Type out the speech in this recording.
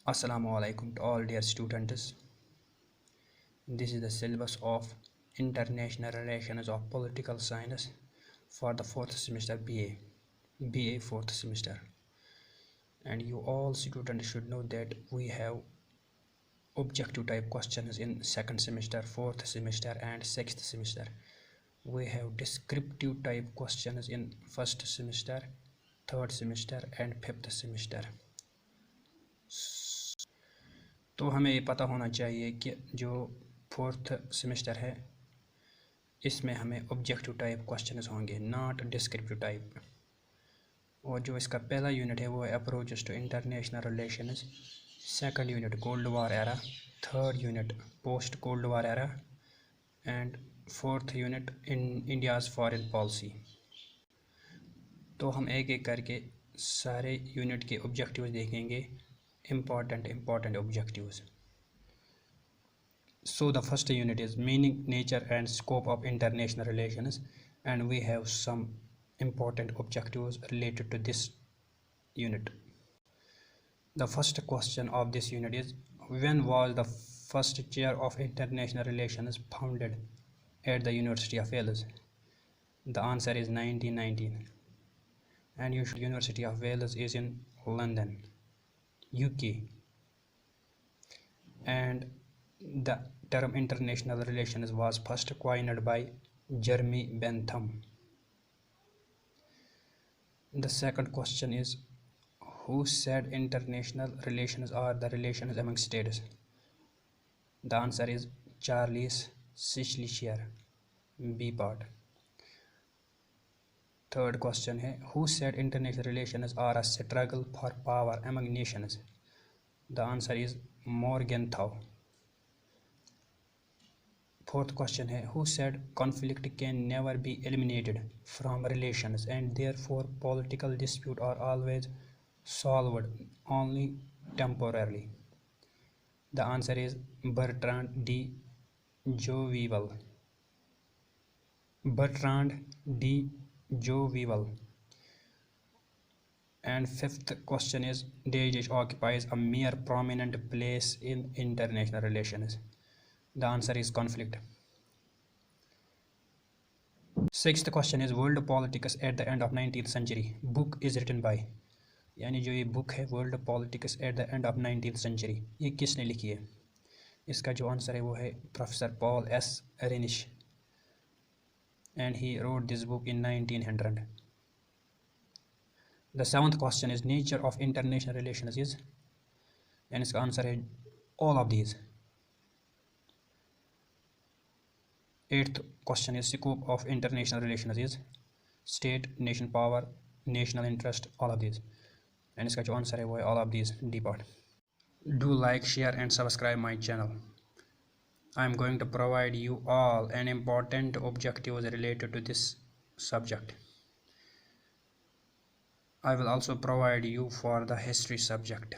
Assalamu alaikum to all dear students. This is the syllabus of International Relations of Political Science for the 4th semester BA 4th semester. And you all students should know that we have objective type questions in 2nd semester, 4th semester and 6th semester. We have descriptive type questions in 1st semester, 3rd semester and 5th semester. तो हमें ये पता होना चाहिए कि जो 4th semester है इसमें हमें ऑब्जेक्टिव टाइप क्वेश्चंस होंगे, नॉट डिस्क्रिप्टिव टाइप। और जो इसका पहला यूनिट है वो है approaches to international relations, second unit cold war era, third unit post cold war era and fourth unit in India's foreign policy. तो हम एक एक करके सारे यूनिट के ऑब्जेक्टिव्स देखेंगे, important objectives. So the first unit is meaning, nature and scope of international relations, and we have some important objectives related to this unit. The first question of this unit is, when was the first chair of international relations founded at the University of Wales? The answer is 1919, and University of Wales is in London, UK, and the term international relations was first coined by Jeremy Bentham. The second question is, who said international relations are the relations among states? The answer is Charles Cicely, B part. Third question है, who said international relations are a struggle for power among nations? The answer is Morgenthau. Fourth question है, who said conflict can never be eliminated from relations and therefore political dispute are always solved only temporarily? The answer is Bertrand de Jovial. And fifth question is, Daesh occupies a mere prominent place in international relations. The answer is conflict. Sixth question is, world politics at the end of 19th century book is written by, यानी जो ये book है world politics at the end of 19th century, ये किसने लिखी है? इसका जो आंसर है वो है professor Paul S Reinsch, and he wrote this book in 1900. The seventh question is, nature of international relations is, and इसका आंसर है all of these. Eighth question is, scope of international relations is state, nation power, national interest, all of these, and इसका जो answer है वो है all of these, D part. Do like, share and subscribe my channel. I am going to provide you all an important objectives related to this subject. I will also provide you for the history subject.